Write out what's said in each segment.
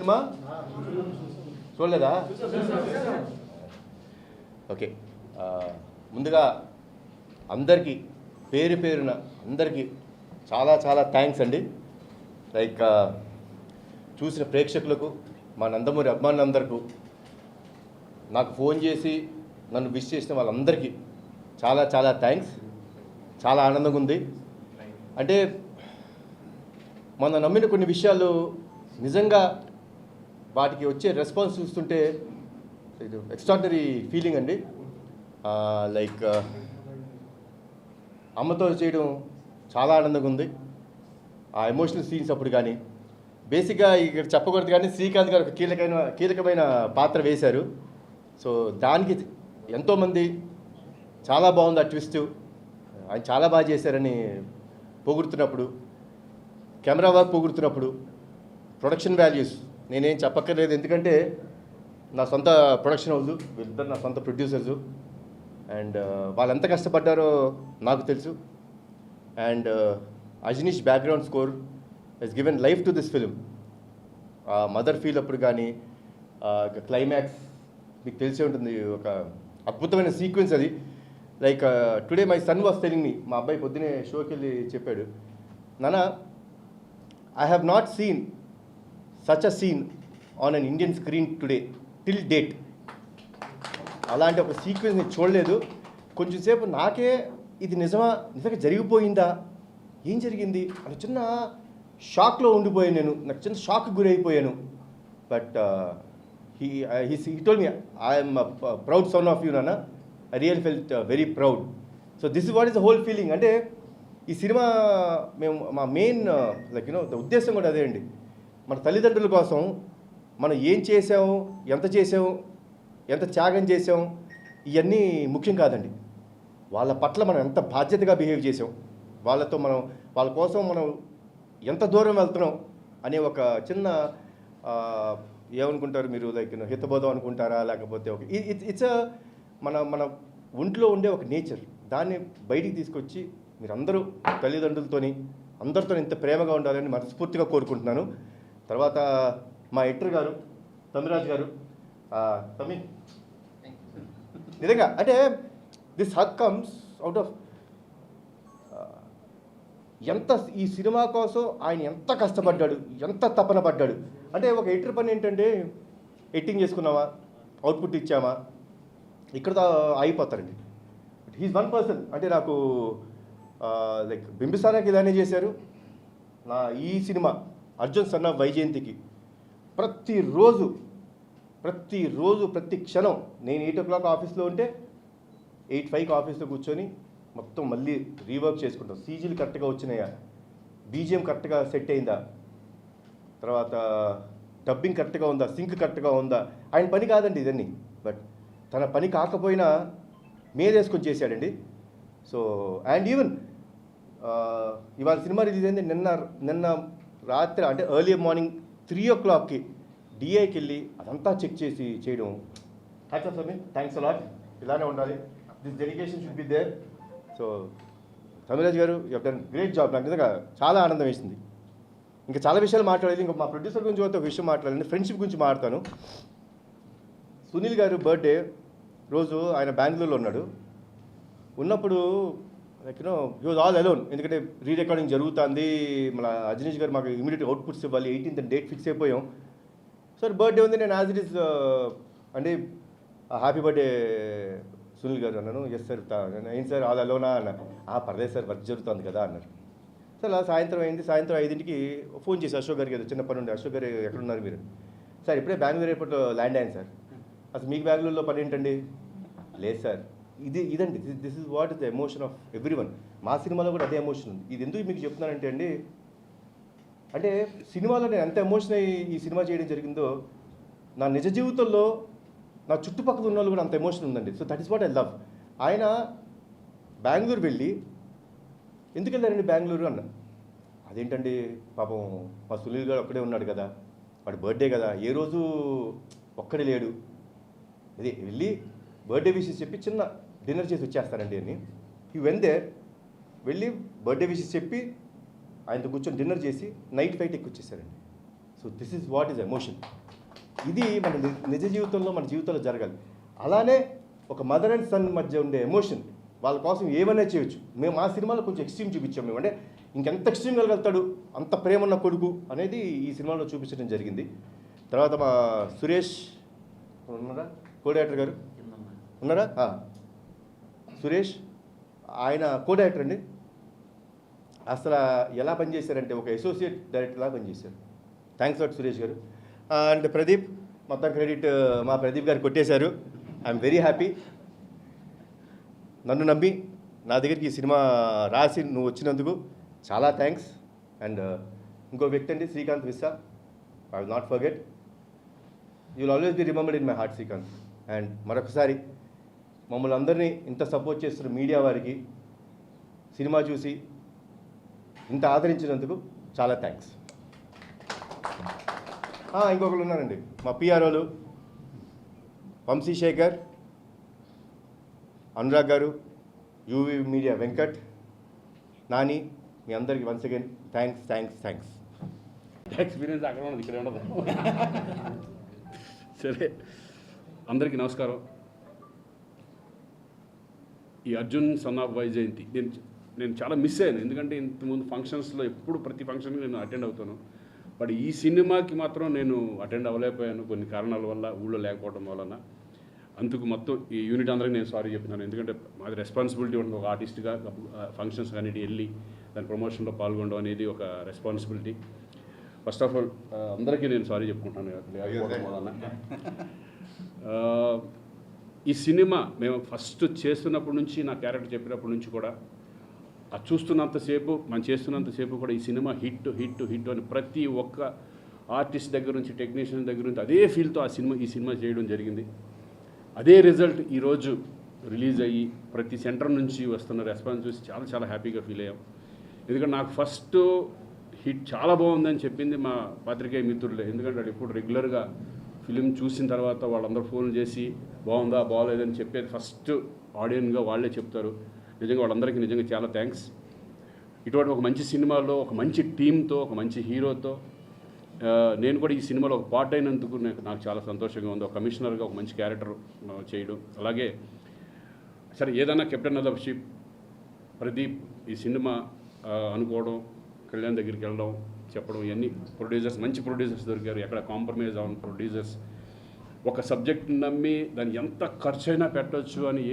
Cinema చూడలేదా? Okay, ముందుగా అందరికీ పేరు పేరున అందరికీ చాలా చాలా థ్యాంక్స్ అండి. లైక్ చూసిన ప్రేక్షకులకు, మా నందమూరి అభిమానులందరికీ, నాకు ఫోన్ చేసి నన్ను విష్ చేసిన వాళ్ళందరికీ చాలా చాలా థ్యాంక్స్. చాలా ఆనందంగా ఉంది. అంటే మనం నమ్మిన కొన్ని విషయాలు నిజంగా వాటికి వచ్చే రెస్పాన్స్ చూస్తుంటే ఇది ఎక్స్ట్రాడినరీ ఫీలింగ్ అండి. లైక్ అమ్మతో చేయడం చాలా ఆనందంగా ఉంది. ఆ ఎమోషనల్ సీన్స్ అప్పుడు కానీ, బేసిక్గా ఇక్కడ చెప్పకూడదు కానీ శ్రీకాంత్ గారు ఒక కీలకమైన పాత్ర వేశారు. సో దానికి ఎంతోమంది చాలా బాగుంది ఆ ట్విస్ట్, ఆయన చాలా బాగా చేశారని పొగుడుతున్నప్పుడు, కెమెరా వర్క్ పొగుడుతున్నప్పుడు, ప్రొడక్షన్ వాల్యూస్ నేనేం చెప్పక్కర్లేదు, ఎందుకంటే నా సొంత ప్రొడక్షన్ హౌస్, వీళ్ళిద్దరు నా సొంత ప్రొడ్యూసర్సు. అండ్ వాళ్ళు ఎంత కష్టపడ్డారో నాకు తెలుసు. And Ajaneesh background score he's given life to this film. Mother feel అప్పుడు కానీ క్లైమాక్స్ మీకు తెలిసే ఉంటుంది, ఒక అద్భుతమైన సీక్వెన్స్ అది. Like today my son was telling me, మా అబ్బాయి పొద్దునే షోకి వెళ్ళి చెప్పాడు, నాన్న I have not seen such a scene on an Indian screen today till date. అలాంటి ఒక సీక్వెన్స్ నేను చూడలేదు. కొంచెం సేపు నాకే ఇది నిజంగా జరిగిపోయిందా, ఏం జరిగింది అని చిన్న షాక్లో ఉండిపోయాను నేను. నాకు చిన్న షాక్కి గురైపోయాను. But he told me, I am a proud son of you, Nana. I really felt very proud. So this is what is the whole feeling. అంటే ఈ సినిమా మేము మా మెయిన్ లైక్ ఉద్దేశం కూడా అదే అండి. మన తల్లిదండ్రుల కోసం మనం ఏం చేసాము, ఎంత చేసాము, ఎంత త్యాగం చేసాం, ఇవన్నీ ముఖ్యం కాదండి. వాళ్ళ పట్ల మనం ఎంత బాధ్యతగా బిహేవ్ చేసాం, వాళ్ళ కోసం మనం ఎంత దూరం వెళ్తున్నాం అనే ఒక చిన్న ఏమనుకుంటారు మీరు, లైక్ హితబోధం అనుకుంటారా, లేకపోతే ఒక ఇట్స్ మన ఒంట్లో ఉండే ఒక నేచర్, దాన్ని బయటికి తీసుకొచ్చి మీరందరూ తల్లిదండ్రులతోని అందరితో ఇంత ప్రేమగా ఉండాలని మనస్ఫూర్తిగా కోరుకుంటున్నాను. తర్వాత మా ఎడిటర్ గారు తమిరాజ్ గారు, తమి నిజంగా అంటే this hook comes out of ఎంత ఈ సినిమా కోసం ఆయన ఎంత కష్టపడ్డాడు, ఎంత తపన పడ్డాడు. అంటే ఒక ఎడిటర్ పని ఏంటంటే ఎడిటింగ్ చేసుకున్నామా, అవుట్పుట్ ఇచ్చామా, ఇక్కడతో అయిపోతారండి. He's one person. అంటే నాకు లైక్ బింబిసారాకి ఇలానే చేశారు. నా ఈ సినిమా అర్జున్ సన్ ఆఫ్ వైజయంతికి ప్రతిరోజు ప్రతి క్షణం నేను 8 o'clock ఆఫీస్లో ఉంటే 8:05 ఆఫీస్లో కూర్చొని మొత్తం మళ్ళీ రీవర్క్ చేసుకుంటాం. సీజీలు కరెక్ట్గా వచ్చినాయా, బీజిఎం కరెక్ట్గా సెట్ అయిందా, తర్వాత డబ్బింగ్ కరెక్ట్గా ఉందా, సింక్ కరెక్ట్గా ఉందా. ఆయన పని కాదండి ఇదన్నీ, బట్ తన పని కాకపోయినా మేలేసుకొని చేశాడండి. సో అండ్ ఈవెన్ ఇవాళ సినిమా రిలీజ్ అయింది నిన్న రాత్రి, అంటే ఎర్లీ మార్నింగ్ 3 o'clockకి డిఐకి వెళ్ళి అదంతా చెక్ చేసి చేయడం. Hats off sir, thanks a lot. ఇలానే ఉండాలి, this dedication should be there. So Tamiraj గారు you have done great job. నాకు నిజంగా చాలా ఆనందం వేసింది. ఇంకా చాలా విషయాలు మాట్లాడేది. ఇంకా మా ప్రొడ్యూసర్ గురించి ఒక విషయం మాట్లాడాలి, ఫ్రెండ్షిప్ గురించి మాట్లాడతాను. సునీల్ గారు బర్త్డే రోజు ఆయన బెంగళూరులో ఉన్నప్పుడు like he was all alone. ఎందుకంటే రీ రికార్డింగ్ జరుగుతుంది, మన అజనీష్ గారు మాకు ఇమీడియట్ అవుట్పుట్స్ ఇవ్వాలి, 18th డేట్ ఫిక్స్ అయిపోయాం. సార్ బర్త్డే ఉంది, నేను యాజ్ ఇట్ ఈస్ అంటే హ్యాపీ బర్త్డే సునీల్ గారు అన్నాను. ఎస్ సార్, ఏంటి సార్ ఆల్ అలోనా అన్న. పర్లేదు సార్, వర్క్ జరుగుతుంది కదా అన్నారు. సార్ అలా సాయంత్రం అయింది. సాయంత్రం 5ంటికి ఫోన్ చేసి అశోక్ గారికి, ఏదో చిన్న పని ఉండే, అశోక్ గారు ఎక్కడున్నారు మీరు? సార్ ఇప్పుడే బెంగళూరు ఎయిర్పోర్ట్లో ల్యాండ్ అయ్యాను సార్. అసలు మీకు బెంగళూరులో పని ఏంటండి? లేదు సార్, ఇదండి this is what is the emotion of every one. మా సినిమాలో కూడా అదే ఎమోషన్ ఉంది. ఇది ఎందుకు మీకు చెప్తున్నానంటే అండి, అంటే సినిమాలో నేను ఎంత ఎమోషన్ అయ్యి ఈ సినిమా చేయడం జరిగిందో, నా నిజ జీవితంలో నా చుట్టుపక్కల ఉన్న వాళ్ళు కూడా అంత ఎమోషన్ ఉందండి. So that is what I love. ఆయన బెంగళూరు వెళ్ళి, ఎందుకు వెళ్ళారండి బెంగళూరు అన్న. అదేంటండి పాపం మా సునీల్ గారు ఒక్కడే ఉన్నాడు కదా, వాడి బర్త్డే కదా, ఏ రోజు ఒక్కడే లేడు, అదే వెళ్ళి బర్త్డే విషెస్ చెప్పి చిన్న డిన్నర్ చేసి వచ్చేస్తానండి అని. ఈ వెళ్ళి బర్త్డే విషెస్ చెప్పి ఆయనతో కూర్చొని డిన్నర్ చేసి నైట్ ఫ్లైట్ ఎక్కి వచ్చేసారండి. So this is what is emotion. ఇది మన నిజ జీవితంలో మన జీవితంలో జరగాలి. అలానే ఒక మదర్ అండ్ సన్ మధ్య ఉండే ఎమోషన్, వాళ్ళ కోసం ఏమైనా చేయొచ్చు. మేము మా సినిమాలో కొంచెం ఎక్స్ట్రీమ్ చూపించాం. మేము అంటే ఇంకెంత ఎక్స్ట్రీమ్ వెళ్ళగలుగుతాడు, అంత ప్రేమ ఉన్న కొడుకు అనేది ఈ సినిమాలో చూపించడం జరిగింది. తర్వాత మా సురేష్ ఉన్నారా, కో డైరెక్టర్ గారు ఉన్నారా? సురేష్ ఆయన కో డైరెక్టర్ అండి. అసలు ఎలా పనిచేశారంటే ఒక అసోసియేట్ డైరెక్టర్లా పనిచేశారు. థ్యాంక్స్ లాట్ సురేష్ గారు. అండ్ ప్రదీప్, మొత్తం క్రెడిట్ మా ప్రదీప్ గారు కొట్టేశారు. I'm very happy. నన్ను నమ్మి నా దగ్గరికి ఈ సినిమా రాసి నువ్వు వచ్చినందుకు చాలా థ్యాంక్స్. అండ్ ఇంకో వ్యక్తి అండి Srikanth Vissa, I will not forget. You will always be remembered in my heart Srikanth. And మరొకసారి మమ్మల్ని అందరినీ ఇంత సపోర్ట్ చేస్తున్న మీడియా వారికి, సినిమా చూసి ఇంత ఆదరించినందుకు చాలా థ్యాంక్స్. ఇంకొకరు ఉన్నారండి మా పిఆర్ఓలు, వంశీశేఖర్, అనురాగ్ గారు, యూవీ మీడియా వెంకట్, నాని, మీ అందరికీ once again thanks thanks thanks. Experience అక్కడ ఉండదు, ఇక్కడ ఉండదు. సరే, అందరికీ నమస్కారం. ఈ అర్జున్ సన్ ఆఫ్ వైజయంతి నేను చాలా మిస్ అయ్యాను. ఎందుకంటే ఇంతకుముందు ఫంక్షన్స్లో ఎప్పుడు ప్రతి ఫంక్షన్కి నేను అటెండ్ అవుతాను. బట్ ఈ సినిమాకి మాత్రం నేను అటెండ్ అవ్వలేకపోయాను కొన్ని కారణాల వల్ల, ఊళ్ళో లేకపోవడం వలన. అందుకు మొత్తం ఈ యూనిట్ అందరికీ నేను సారీ చెప్తున్నాను. ఎందుకంటే మాది రెస్పాన్సిబిలిటీ ఉంటుంది. ఒక ఆర్టిస్ట్గా ఫంక్షన్స్ అన్నిటి వెళ్ళి దాని ప్రమోషన్లో పాల్గొనడం అనేది ఒక రెస్పాన్సిబిలిటీ. ఫస్ట్ ఆఫ్ ఆల్ అందరికీ నేను సారీ చెప్పుకుంటాను లేకపోవడం వలన. ఈ సినిమా మేము ఫస్ట్ చేస్తున్నప్పటి నుంచి, నా క్యారెక్టర్ చెప్పినప్పటి నుంచి కూడా అది చూస్తున్నంతసేపు, మనం చేస్తున్నంతసేపు కూడా ఈ సినిమా హిట్ హిట్ హిట్ అని ప్రతి ఒక్క ఆర్టిస్ట్ దగ్గర నుంచి, టెక్నీషియన్ దగ్గర నుంచి అదే ఫీల్తో ఈ సినిమా చేయడం జరిగింది. అదే రిజల్ట్ ఈరోజు రిలీజ్ అయ్యి ప్రతి సెంటర్ నుంచి వస్తున్న రెస్పాన్స్ చూసి చాలా చాలా హ్యాపీగా ఫీల్ అయ్యాం. ఎందుకంటే నాకు ఫస్ట్ హిట్ చాలా బాగుందని చెప్పింది మా పాత్రికేయ మిత్రులే. ఎందుకంటే అది ఇప్పుడు రెగ్యులర్గా ఫిలిం చూసిన తర్వాత వాళ్ళందరూ ఫోన్ చేసి బాగుందా బాగోలేదని చెప్పేది ఫస్ట్ ఆడియన్గా వాళ్ళే చెప్తారు. నిజంగా వాళ్ళందరికీ నిజంగా చాలా థ్యాంక్స్. ఇటువంటి ఒక మంచి సినిమాలో, ఒక మంచి టీంతో, ఒక మంచి హీరోతో నేను కూడా ఈ సినిమాలో ఒక పార్ట్ అయినందుకు నాకు చాలా సంతోషంగా ఉంది. ఒక కమిషనర్గా ఒక మంచి క్యారెక్టర్ చేయడం. అలాగే సరే, ఏదైనా captain of the ship Pradeep ఈ సినిమా అనుకోవడం, కళ్యాణ్ దగ్గరికి వెళ్ళడం, చెప్పడం, ఇవన్నీ ప్రొడ్యూసర్స్, మంచి ప్రొడ్యూసర్స్ దొరికారు. ఎక్కడ కాంప్రమైజ్ అవ్వని ప్రొడ్యూసర్స్. ఒక సబ్జెక్ట్ నమ్మి దాన్ని ఎంత ఖర్చు అయినా పెట్టవచ్చు అని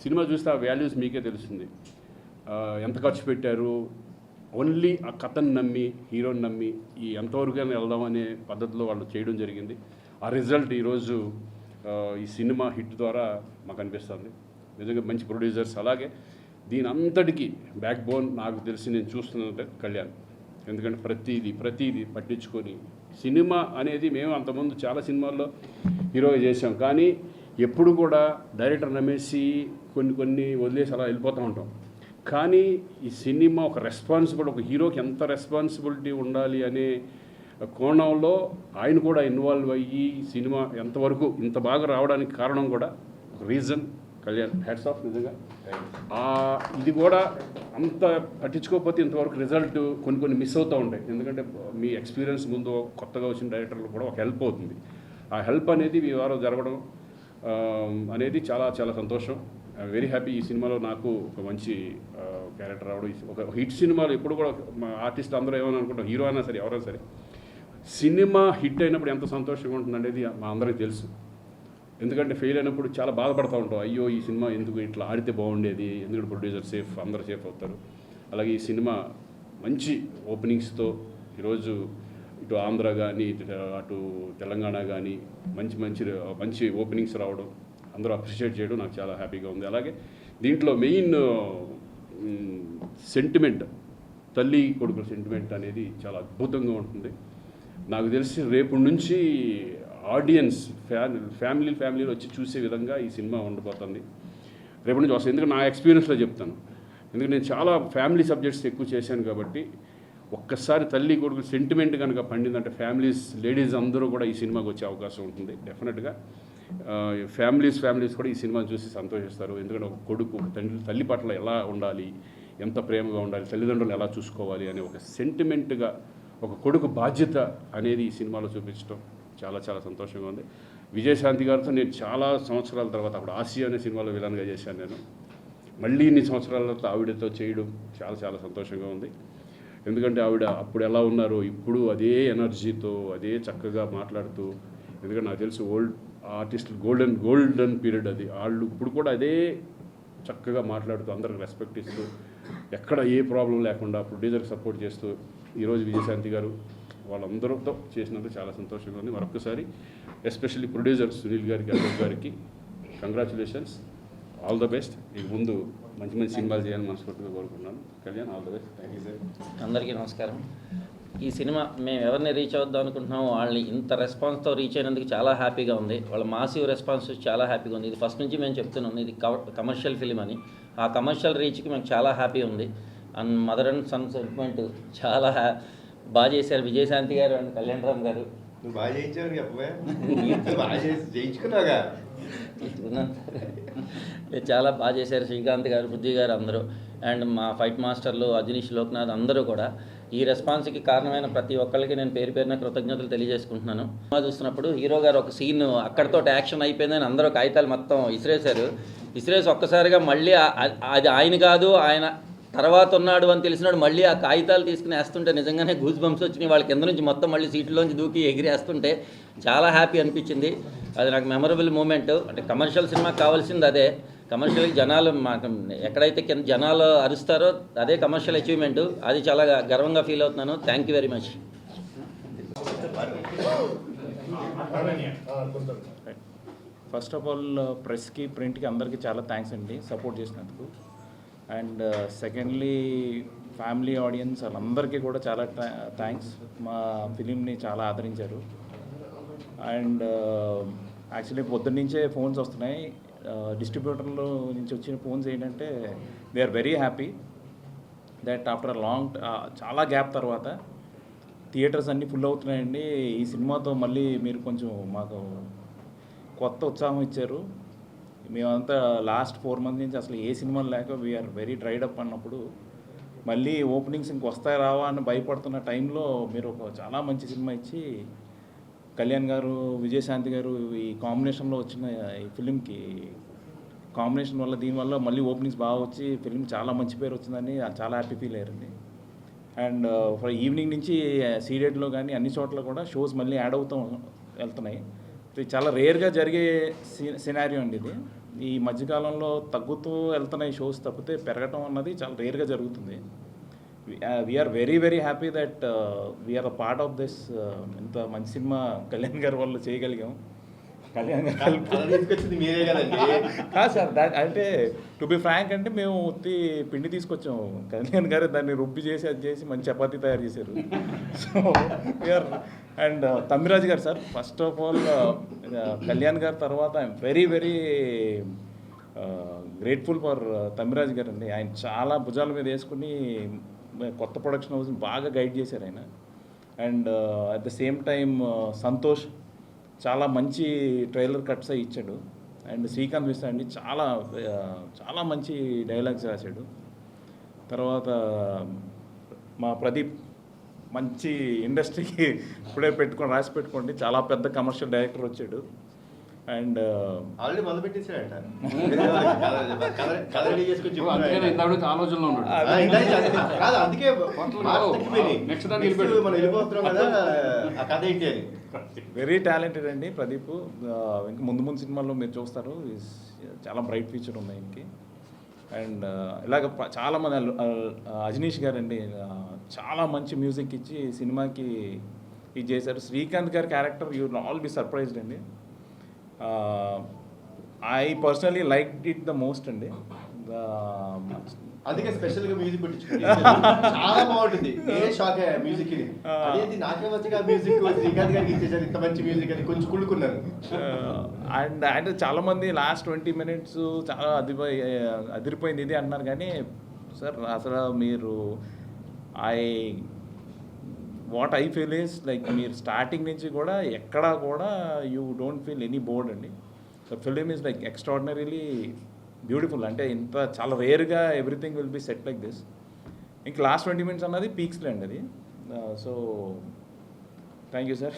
సినిమా చూస్తే ఆ వాల్యూస్ మీకే తెలుస్తుంది. ఎంత ఖర్చు పెట్టారు, ఓన్లీ ఆ కథను నమ్మి, హీరోని నమ్మి ఈ ఎంతవరకైనా వెళ్దాం అనే పద్ధతిలో వాళ్ళు చేయడం జరిగింది. ఆ రిజల్ట్ ఈరోజు ఈ సినిమా హిట్ ద్వారా మాకు అనిపిస్తుంది. నిజంగా మంచి ప్రొడ్యూసర్స్. అలాగే దీని అంతటికీ బ్యాక్ బోన్ నాకు తెలిసి నేను చూస్తున్నది కళ్యాణ్. ఎందుకంటే ప్రతిదీ పట్టించుకొని సినిమా అనేది, మేము అంతకుముందు చాలా సినిమాల్లో హీరోగా చేసాం, కానీ ఎప్పుడు కూడా డైరెక్టర్ నమ్మేసి కొన్ని వదిలేసి అలా వెళ్ళిపోతూ ఉంటాం. కానీ ఈ సినిమా ఒక రెస్పాన్సిబుల్, ఒక హీరోకి ఎంత రెస్పాన్సిబిలిటీ ఉండాలి అనే కోణంలో ఆయన కూడా ఇన్వాల్వ్ అయ్యి సినిమా ఎంతవరకు ఇంత బాగా రావడానికి కారణం కూడా ఒక రీజన్ కళ్యాణ్. Hats off. నిజంగా ఇది కూడా అంత పట్టించుకోకపోతే ఇంతవరకు రిజల్ట్ కొన్ని మిస్ అవుతూ ఉంటాయి. ఎందుకంటే మీ ఎక్స్పీరియన్స్ ముందు కొత్తగా వచ్చిన డైరెక్టర్లు కూడా ఒక హెల్ప్ అవుతుంది. ఆ హెల్ప్ అనేది మీ వారు జరగడం అనేది చాలా చాలా సంతోషం. Very happy. ఈ సినిమాలో నాకు ఒక మంచి క్యారెక్టర్ రావడం. ఒక హిట్ సినిమాలు ఎప్పుడు కూడా మా ఆర్టిస్ట్ అందరూ ఏమైనా అనుకుంటాం, హీరో అయినా సరే ఎవరైనా సరే, సినిమా హిట్ అయినప్పుడు ఎంత సంతోషంగా ఉంటుంది అనేది మా అందరికీ తెలుసు. ఎందుకంటే ఫెయిల్ అయినప్పుడు చాలా బాధపడుతూ ఉంటాం. అయ్యో ఈ సినిమా ఎందుకు ఇట్లా ఆడితే బాగుండేది, ఎందుకంటే ప్రొడ్యూసర్ సేఫ్, అందరూ సేఫ్ అవుతారు. అలాగే ఈ సినిమా మంచి ఓపెనింగ్స్తో ఈరోజు ఇటు ఆంధ్ర కానీ అటు తెలంగాణ కానీ మంచి ఓపెనింగ్స్ రావడం, అందరూ అప్రిషియేట్ చేయడం నాకు చాలా హ్యాపీగా ఉంది. అలాగే దీంట్లో మెయిన్ సెంటిమెంట్, తల్లి కొడుకుల సెంటిమెంట్ అనేది చాలా అద్భుతంగా ఉంటుంది. నాకు తెలిసి రేపు నుంచి ఆడియన్స్ ఫ్యామిలీలో వచ్చి చూసే విధంగా ఈ సినిమా ఉండబోతుంది. రేపు నుంచి వస్తుంది. ఎందుకంటే నా ఎక్స్పీరియన్స్లో చెప్తాను. ఎందుకంటే నేను చాలా ఫ్యామిలీ సబ్జెక్ట్స్ ఎక్కువ చేశాను కాబట్టి ఒక్కసారి తల్లి కొడుకు సెంటిమెంట్ కనుక పండిందంటే లేడీస్ అందరూ కూడా ఈ సినిమాకి వచ్చే అవకాశం ఉంటుంది. డెఫినెట్గా ఫ్యామిలీస్ కూడా ఈ సినిమాని చూసి సంతోషిస్తారు. ఎందుకంటే ఒక కొడుకు ఒక తల్లి పట్ల ఎలా ఉండాలి, ఎంత ప్రేమగా ఉండాలి, తల్లిదండ్రులు ఎలా చూసుకోవాలి అనే ఒక సెంటిమెంట్గా ఒక కొడుకు బాధ్యత అనేది ఈ సినిమాలో చూపించడం చాలా చాలా సంతోషంగా ఉంది. విజయశాంతి గారితో నేను చాలా సంవత్సరాల తర్వాత అప్పుడు ఆసియా అనే సినిమాలో విలన్గా చేశాను నేను. మళ్ళీ ఇన్ని సంవత్సరాల తర్వాత ఆవిడతో చేయడం చాలా చాలా సంతోషంగా ఉంది. ఎందుకంటే ఆవిడ అప్పుడు ఎలా ఉన్నారో ఇప్పుడు అదే ఎనర్జీతో అదే చక్కగా మాట్లాడుతూ, ఎందుకంటే నాకు తెలుసు ఓల్డ్ ఆర్టిస్టులు గోల్డెన్ పీరియడ్ అది, వాళ్ళు ఇప్పుడు కూడా అదే చక్కగా మాట్లాడుతూ అందరికి రెస్పెక్ట్ ఇస్తూ ఎక్కడ ఏ ప్రాబ్లం లేకుండా ప్రొడ్యూసర్కి సపోర్ట్ చేస్తూ ఈరోజు విజయశాంతి గారు వాళ్ళందరితో చేసినందుకు చాలా సంతోషంగా ఉంది. మరొకసారి ఎస్పెషల్లీ ప్రొడ్యూసర్ సునీల్ గారికి, అశోక్ గారికి కంగ్రాచులేషన్స్, ఆల్ ద బెస్ట్. ఇక ముందు మంచి మంచి సినిమాలు చేయాలని మనస్ఫూర్తిగా కోరుకుంటున్నాను. Kalyan, all the best. Thank you sir. అందరికీ నమస్కారం. ఈ సినిమా మేము ఎవరిని రీచ్ అవుద్దాం అనుకుంటున్నామో వాళ్ళని ఇంత రెస్పాన్స్తో రీచ్ అయినందుకు చాలా హ్యాపీగా ఉంది. వాళ్ళ మాసివ్ రెస్పాన్స్ చాలా హ్యాపీగా ఉంది. ఇది ఫస్ట్ నుంచి మేము చెప్తున్నాం, ఇది కమర్షియల్ ఫిలిం అని. ఆ కమర్షియల్ రీచ్కి మేము చాలా హ్యాపీ ఉంది. And mother and son sentiment చాలా బాగా చేశారు విజయశాంతి గారు అండ్ కళ్యాణ్ రామ్ గారు. నువ్వు బాగా చేయించావు చెప్పవే, బాగా చేయించుకున్నావుగా. చాలా బాగా చేశారు శ్రీకాంత్ గారు, పృథ్వీ గారు అందరూ, అండ్ మా ఫైట్ మాస్టర్లు అజనీష్, లోక్నాథ్ అందరూ కూడా. ఈ రెస్పాన్స్కి కారణమైన ప్రతి ఒక్కరికి నేను పేరు పేరున కృతజ్ఞతలు తెలియజేసుకుంటున్నాను. సినిమా చూస్తున్నప్పుడు హీరో గారు ఒక సీన్ అక్కడితో యాక్షన్ అయిపోయిందని అందరూ కాగితాలు మొత్తం ఇసిరేసి ఒక్కసారిగా మళ్ళీ అది ఆయన కాదు, ఆయన తర్వాత ఉన్నాడు అని తెలిసినాడు మళ్ళీ ఆ కాగితాలు తీసుకుని వేస్తుంటే నిజంగానే గూస్ బంప్స్ వచ్చినాయి. వాళ్ళ కింద నుంచి మొత్తం మళ్ళీ సీట్లోంచి దూకి ఎగిరేస్తుంటే చాలా హ్యాపీ అనిపించింది. అది నాకు మెమరబుల్ మూమెంట్. అంటే కమర్షియల్ సినిమాకి కావాల్సింది అదే. కమర్షియల్ జనాలు మాకు ఎక్కడైతే కింద జనాలు అరుస్తారో అదే కమర్షియల్ అచీవ్మెంట్. అది చాలా గర్వంగా ఫీల్ అవుతున్నాను. Thank you very much. First of all ప్రెస్కి, ప్రింట్కి అందరికీ చాలా థ్యాంక్స్ అండి సపోర్ట్ చేసినందుకు. అండ్ సెకండ్లీ ఫ్యామిలీ ఆడియన్స్ వాళ్ళందరికీ కూడా చాలా థ్యాంక్స్. మా ఫిలింని చాలా ఆదరించారు. అండ్ యాక్చువల్లీ పొద్దున్నుంచే ఫోన్స్ వస్తున్నాయి. డిస్ట్రిబ్యూటర్లో నుంచి వచ్చిన ఫోన్స్ ఏంటంటే they are very happy that after చాలా గ్యాప్ తర్వాత థియేటర్స్ అన్నీ ఫుల్ అవుతున్నాయండి. ఈ సినిమాతో మళ్ళీ మీరు కొంచెం మాకు కొత్త ఉత్సాహం ఇచ్చారు. మేమంతా లాస్ట్ 4 months నుంచి అసలు ఏ సినిమాలు లేక వీఆర్ వెరీ డ్రైడ్ అప్ అన్నప్పుడు మళ్ళీ ఓపెనింగ్స్ వస్తాయి రావా అని భయపడుతున్న టైంలో మీరు ఒక చాలా మంచి సినిమా ఇచ్చి కళ్యాణ్ గారు, విజయశాంతి గారు ఈ కాంబినేషన్లో వచ్చిన ఈ ఫిలింకి కాంబినేషన్ వల్ల దీనివల్ల మళ్ళీ ఓపెనింగ్స్ బాగా వచ్చి ఫిలిం చాలా మంచి పేరు వచ్చిందని చాలా హ్యాపీ ఫీల్ అయ్యారండి. అండ్ ఫర్ ఈవినింగ్ నుంచి సీడెడ్లో కానీ అన్ని చోట్ల కూడా షోస్ మళ్ళీ యాడ్ అవుతూ వెళ్తున్నాయి. ఇది చాలా రేర్గా జరిగే సినారియో అండి. ఇది ఈ మధ్యకాలంలో తగ్గుతూ వెళ్తున్నాయి షోస్ తప్పితే పెరగటం అన్నది చాలా రేర్గా జరుగుతుంది. We're very very happy that we're a part of this. ఇంత మంచి సినిమా కళ్యాణ్ గారి వల్ల చేయగలిగాం. కళ్యాణ్ గారు కాదు సార్, అంటే టు బి ఫ్రాంక్ అంటే మేము పిండి తీసుకొచ్చాము, కళ్యాణ్ గారు దాన్ని రుబ్బి చేసి అది చేసి మంచి చపాతీ తయారు చేశారు. సో వీఆర్ అండ్ తమ్మిరాజు గారు sir, first of all Kalyan గారి తర్వాత I'm very very grateful for Tammiraju గారు అండి. ఆయన చాలా భుజాల మీద వేసుకుని కొత్త ప్రొడక్షన్ హౌస్ని బాగా గైడ్ చేశారు ఆయన. And at the same time Santosh చాలా మంచి ట్రైలర్ కట్స్ ఇచ్చాడు. అండ్ శ్రీకాంత్ మిశ్రా అండి చాలా మంచి డైలాగ్స్ రాశాడు. తర్వాత మా ప్రదీప్ మంచి ఇండస్ట్రీకి ఇప్పుడే రాసి పెట్టుకోండి, చాలా పెద్ద కమర్షియల్ డైరెక్టర్ వచ్చాడు. అండ్ ఆల్రెడీ మొదలు పెట్టేసాడంట. ఆలోచనలో ఉన్నాడు. అందుకే మనం వెళ్ళిపోతున్నాం కదా, ఆ కథ ఏంటి అని. వెరీ టాలెంటెడ్ అండి ప్రదీప్. ఇంకా ముందు సినిమాల్లో మీరు చూస్తారు, చాలా బ్రైట్ ఫ్యూచర్ ఉంది ఆయనకి. అండ్ ఇలాగ చాలామంది అజనీష్ గారు అండి చాలా మంచి మ్యూజిక్ ఇచ్చి సినిమాకి ఇది చేశారు. శ్రీకాంత్ గారి character you will all be surprised అండి. I personally like it the most అండి. అందుకే స్పెషల్ గా మ్యూజిక్ పెట్టించుకుంది, చాలా బాగుంటుంది. నేనే షాక్ అయ్యా మ్యూజిక్ ని. అదేంటి నాకే వచ్చి మ్యూజిక్ శ్రీకాంత్ గారికి ఇచ్చేసారు ఇంత మంచి మ్యూజిక్ అని కొంచెం కుళ్ళుకున్నాను. అండ్ చాలా మంది లాస్ట్ 20 minutes చాలా అదిరిపోయింది ఇది అంటున్నారు. కానీ సార్ అసలు మీరు what I feel is like మీరు స్టార్టింగ్ నుంచి కూడా ఎక్కడా కూడా you don't feel any bored అండి. The film is like extraordinarily beautiful. అంటే ఇంత చాలా రేర్గా everything will be set like this. ఇంక లాస్ట్ 20 minutes అన్నది పీక్స్లో అండి. అది సో థ్యాంక్ యూ సార్.